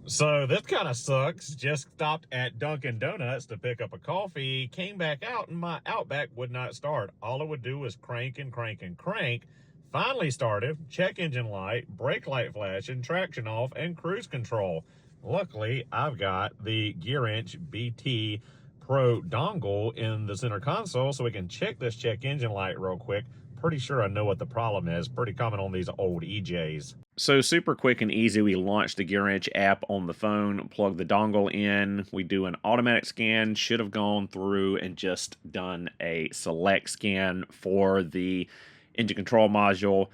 So this kind of sucks. Just stopped at Dunkin' Donuts to pick up a coffee, came back out, and my Outback would not start. All it would do was crank and crank and crank. Finally started, check engine light, brake light flashing, traction off, and cruise control. Luckily, I've got the GearWrench BT Pro dongle in the center console, so we can check this check engine light real quick. Pretty sure I know what the problem is. Pretty common on these old EJs. So super quick and easy, we launch the GearWrench app on the phone, plug the dongle in, we do an automatic scan, should have gone through and just done a select scan for the engine control module.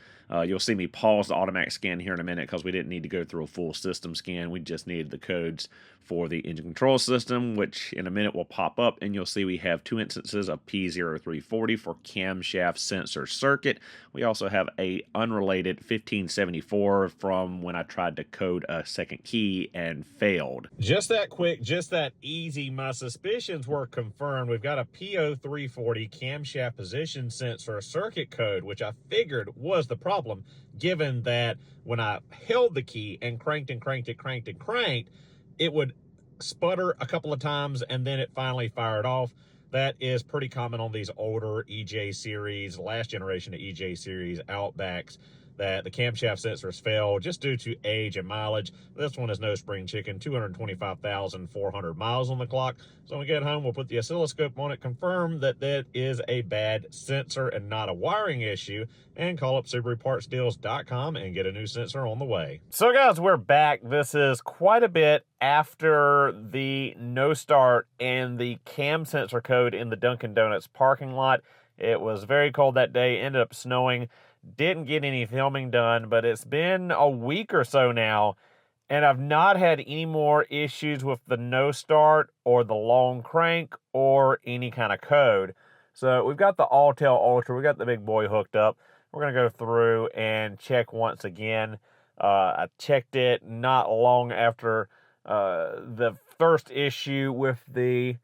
You'll see me pause the automatic scan here in a minute because we didn't need to go through a full system scan. We just needed the codes for the engine control system, which in a minute will pop up, and you'll see we have two instances of P0340 for camshaft sensor circuit. We also have a unrelated 1574 from when I tried to code a second key and failed. Just that quick, just that easy. My suspicions were confirmed. We've got a P0340 camshaft position sensor circuit code, which I figured was the problem, given that when I held the key and cranked and cranked it, cranked and cranked, it would sputter a couple of times and then it finally fired off. That is pretty common on these older EJ series, last generation of EJ series Outbacks, that the camshaft sensors fail just due to age and mileage. This one is no spring chicken, 225,400 miles on the clock. So when we get home, we'll put the oscilloscope on it, confirm that that is a bad sensor and not a wiring issue, and call up SubaruPartsDeals.com and get a new sensor on the way. So guys, we're back. This is quite a bit after the no start and the cam sensor code in the Dunkin' Donuts parking lot. It was very cold that day, ended up snowing. Didn't get any filming done, but it's been a week or so now, and I've not had any more issues with the no start or the long crank or any kind of code. So we've got the Alltel Ultra, we got the big boy hooked up. We're going to go through and check once again. I checked it not long after the first issue with the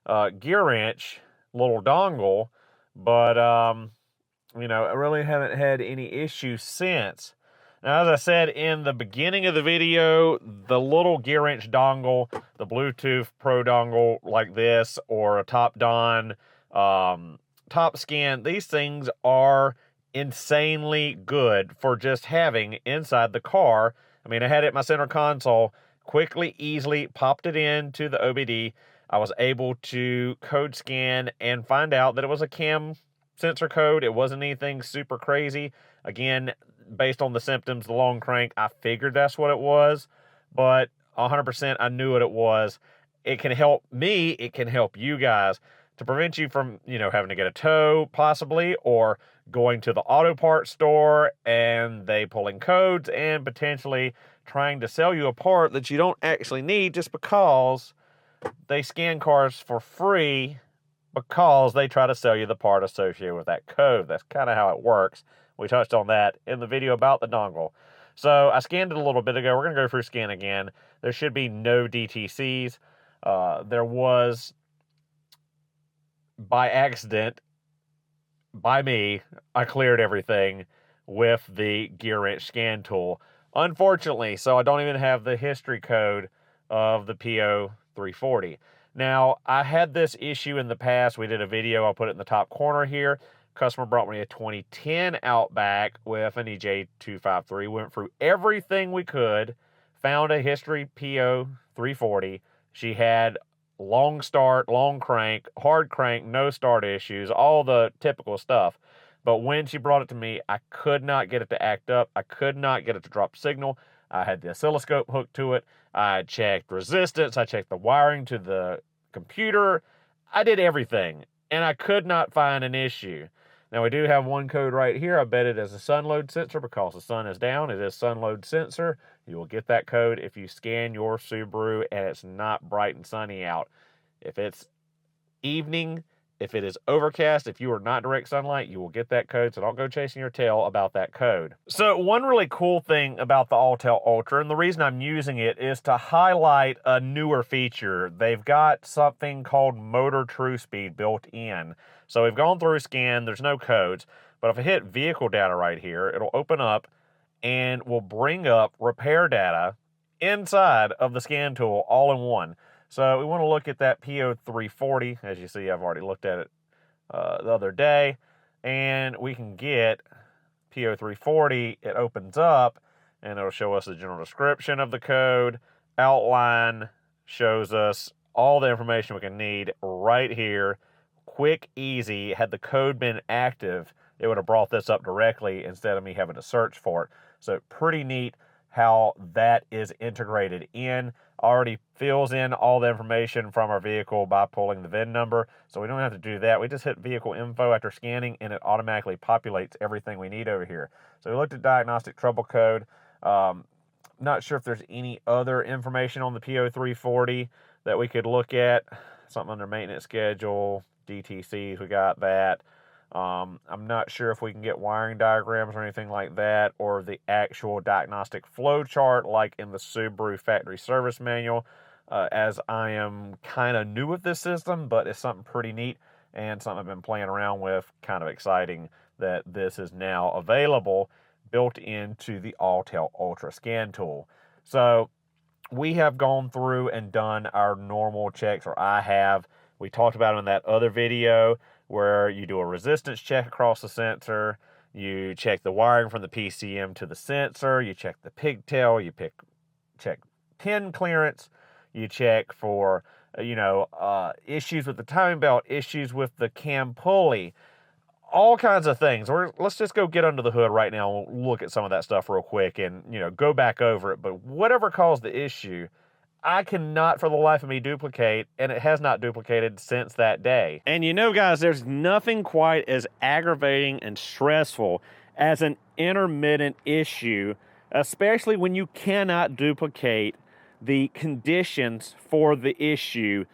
GearWrench little dongle, but you know, I really haven't had any issues since. Now, as I said in the beginning of the video, the little GearWrench dongle, the Bluetooth Pro dongle like this, or a Top Don Top Scan, these things are insanely good for just having inside the car. I mean, I had it in my center console, quickly, easily popped it into the OBD. I was able to code scan and find out that it was a cam sensor code. It wasn't anything super crazy. Again, based on the symptoms, the long crank, I figured that's what it was, but 100% I knew what it was. It can help me, it can help you guys to prevent you from, you know, having to get a tow possibly, or going to the auto parts store and they pulling codes and potentially trying to sell you a part that you don't actually need just because they scan cars for free because they try to sell you the part associated with that code. That's kind of how it works. We touched on that in the video about the dongle. So I scanned it a little bit ago. We're going to go through scan again. There should be no DTCs. There was, by accident, by me, I cleared everything with the GearWrench scan tool. Unfortunately, so I don't even have the history code of the P0340. Now, I had this issue in the past. We did a video. I'll put it in the top corner here. Customer brought me a 2010 Outback with an EJ253. Went through everything we could. Found a history P0340. She had long start, long crank, hard crank, no start issues, all the typical stuff. But when she brought it to me, I could not get it to act up. I could not get it to drop signal. I had the oscilloscope hooked to it. I checked resistance. I checked the wiring to the computer. I did everything, and I could not find an issue. Now, we do have one code right here. I bet it is a sun load sensor because the sun is down. It is sun load sensor. You will get that code if you scan your Subaru and it's not bright and sunny out. If it's evening, if it is overcast, if you are not direct sunlight, you will get that code, so don't go chasing your tail about that code. So one really cool thing about the Alltel Ultra, and the reason I'm using it, is to highlight a newer feature. They've got something called Motor True Speed built in. So we've gone through scan, there's no codes, but if I hit vehicle data right here, it'll open up and will bring up repair data inside of the scan tool all in one. So we want to look at that P0340. As you see, I've already looked at it the other day, and we can get P0340. It opens up and it'll show us the general description of the code, outline, shows us all the information we can need right here. Quick, easy. Had the code been active, it would have brought this up directly instead of me having to search for it. So pretty neat how that is integrated in. Already fills in all the information from our vehicle by pulling the VIN number. So we don't have to do that. We just hit vehicle info after scanning and it automatically populates everything we need over here. So we looked at diagnostic trouble code. Not sure if there's any other information on the P0340 that we could look at. Something under maintenance schedule, DTCs, we got that. I'm not sure if we can get wiring diagrams or anything like that, or the actual diagnostic flow chart like in the Subaru factory service manual, as I am kind of new with this system, but it's something pretty neat and something I've been playing around with. Kind of exciting that this is now available, built into the Autel Ultra scan tool. So we have gone through and done our normal checks, or I have. We talked about it in that other video where you do a resistance check across the sensor, you check the wiring from the PCM to the sensor, you check the pigtail, you check pin clearance, you check for issues with the timing belt, issues with the cam pulley, all kinds of things. Let's just go get under the hood right now and look at some of that stuff real quick and go back over it. But whatever caused the issue, I cannot for the life of me duplicate, and it has not duplicated since that day. And guys, there's nothing quite as aggravating and stressful as an intermittent issue, especially when you cannot duplicate the conditions for the issue.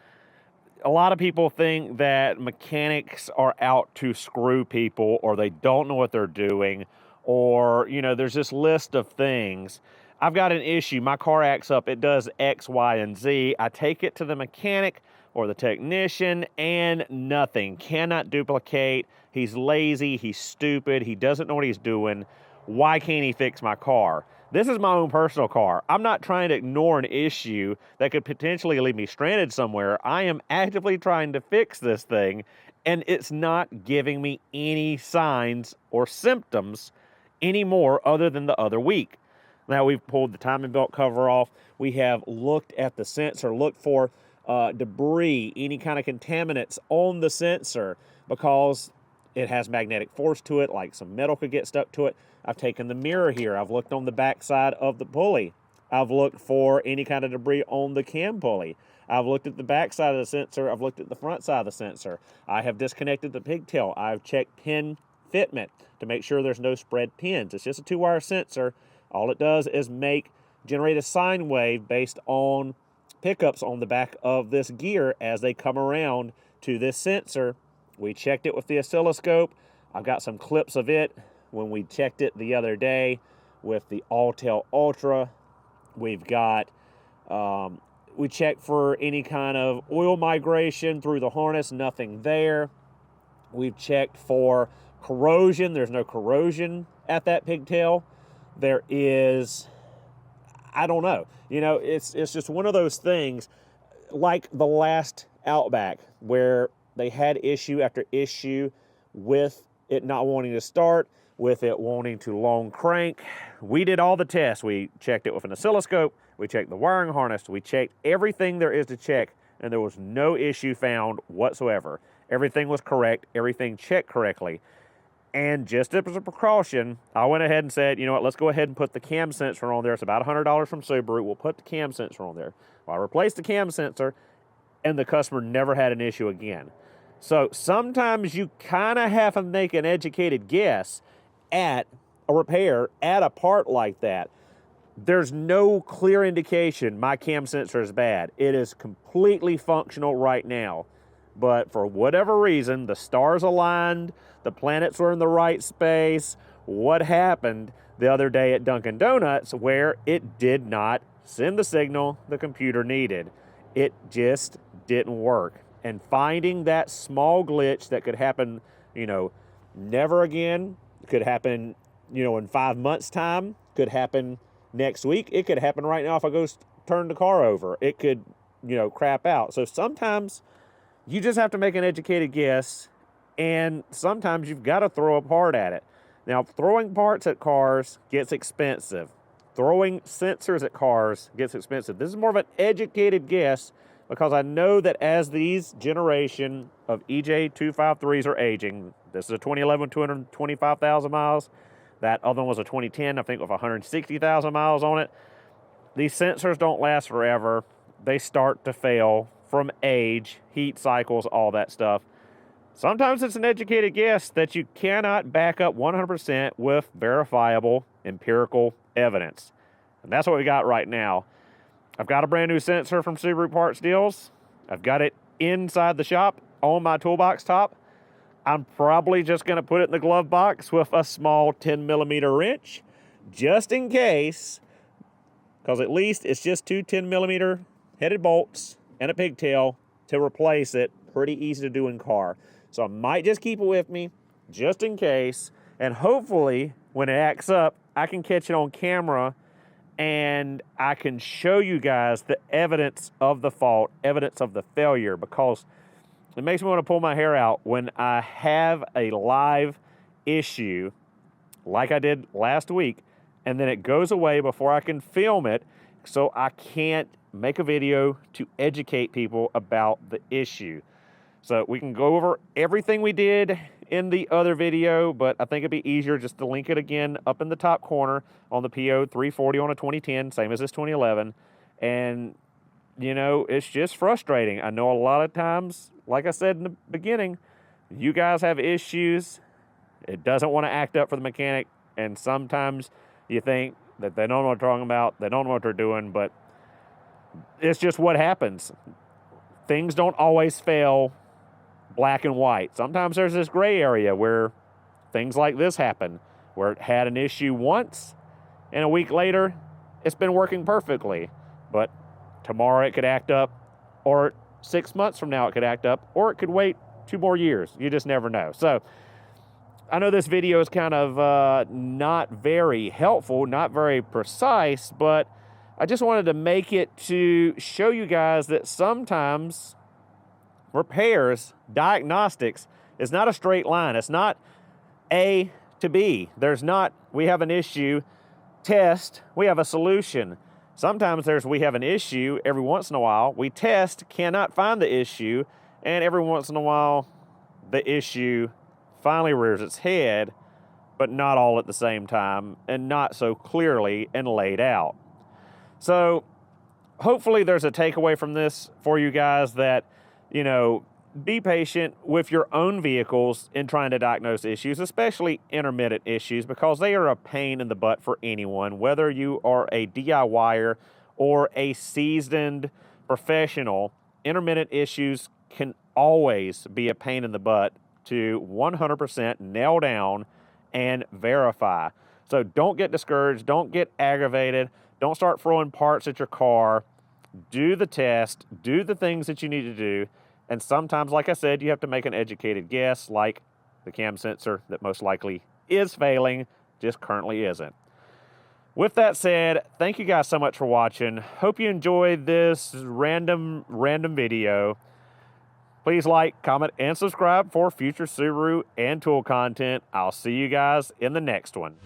A lot of people think that mechanics are out to screw people, or they don't know what they're doing, or, there's this list of things. I've got an issue. My car acts up. It does X, Y, and Z. I take it to the mechanic or the technician, and nothing. Cannot duplicate. He's lazy. He's stupid. He doesn't know what he's doing. Why can't he fix my car? This is my own personal car. I'm not trying to ignore an issue that could potentially leave me stranded somewhere. I am actively trying to fix this thing, and it's not giving me any signs or symptoms anymore other than the other week. Now we've pulled the timing belt cover off. We have looked at the sensor, looked for debris, any kind of contaminants on the sensor, because it has magnetic force to it, like some metal could get stuck to it. I've taken the mirror here. I've looked on the back side of the pulley. I've looked for any kind of debris on the cam pulley. I've looked at the back side of the sensor. I've looked at the front side of the sensor. I have disconnected the pigtail. I've checked pin fitment to make sure there's no spread pins. It's just a 2-wire sensor. All it does is generate a sine wave based on pickups on the back of this gear as they come around to this sensor. We checked it with the oscilloscope. I've got some clips of it when we checked it the other day with the Autel Ultra. We've got, we checked for any kind of oil migration through the harness, nothing there. We've checked for corrosion. There's no corrosion at that pigtail. There is, I don't know. It's just one of those things like the last Outback where they had issue after issue with it not wanting to start, with it wanting to long crank. We did all the tests. We checked it with an oscilloscope. We checked the wiring harness. We checked everything there is to check, and there was no issue found whatsoever. Everything was correct. Everything checked correctly. And just as a precaution, I went ahead and said, let's go ahead and put the cam sensor on there. It's about $100 from Subaru. We'll put the cam sensor on there. Well, I replaced the cam sensor, and the customer never had an issue again. So sometimes you kind of have to make an educated guess at a repair, at a part like that. There's no clear indication my cam sensor is bad. It is completely functional right now. But for whatever reason, the stars aligned, the planets were in the right space. What happened the other day at Dunkin' Donuts where it did not send the signal the computer needed? It just didn't work. And finding that small glitch that could happen, never again, could happen, in 5 months' time, could happen next week. It could happen right now if I go turn the car over. It could, crap out. So sometimes you just have to make an educated guess, and sometimes you've got to throw a part at it. Now, throwing parts at cars gets expensive. Throwing sensors at cars gets expensive. This is more of an educated guess because I know that as these generation of EJ253s are aging, this is a 2011, 225,000 miles. That other one was a 2010, I think, with 160,000 miles on it. These sensors don't last forever. They start to fail from age, heat cycles, all that stuff. Sometimes it's an educated guess that you cannot back up 100% with verifiable empirical evidence. And that's what we got right now. I've got a brand new sensor from Subaru Parts Deals. I've got it inside the shop on my toolbox top. I'm probably just going to put it in the glove box with a small 10 millimeter wrench just in case, because at least it's just two 10 millimeter headed bolts and a pigtail to replace it. Pretty easy to do in car. So I might just keep it with me just in case. And hopefully when it acts up, I can catch it on camera and I can show you guys the evidence of the fault, evidence of the failure, because it makes me want to pull my hair out when I have a live issue like I did last week, and then it goes away before I can film it, so I can't make a video to educate people about the issue. So we can go over everything we did in the other video, but I think it'd be easier just to link it again up in the top corner on the P0340 on a 2010, same as this 2011. And, it's just frustrating. I know a lot of times, like I said in the beginning, you guys have issues. It doesn't want to act up for the mechanic, and sometimes you think that they don't know what they're talking about, they don't know what they're doing, but it's just what happens. Things don't always fail black and white. Sometimes there's this gray area where things like this happen, where it had an issue once, and a week later, it's been working perfectly. But tomorrow it could act up, or 6 months from now it could act up, or it could wait 2 more years. You just never know. So I know this video is kind of not very helpful, not very precise, but I just wanted to make it to show you guys that sometimes repairs, diagnostics, is not a straight line. It's not A to B. We have an issue, test, we have a solution. Sometimes we have an issue, every once in a while, we test, cannot find the issue, and every once in a while, the issue finally rears its head, but not all at the same time, and not so clearly and laid out. So hopefully there's a takeaway from this for you guys that, be patient with your own vehicles in trying to diagnose issues, especially intermittent issues, because they are a pain in the butt for anyone, whether you are a DIYer or a seasoned professional. Intermittent issues can always be a pain in the butt to 100% nail down and verify. So don't get discouraged, don't get aggravated, don't start throwing parts at your car. Do the test, do the things that you need to do. And sometimes, like I said, you have to make an educated guess, like the cam sensor that most likely is failing, just currently isn't. With that said, thank you guys so much for watching. Hope you enjoyed this random video. Please like, comment, and subscribe for future Subaru and tool content. I'll see you guys in the next one.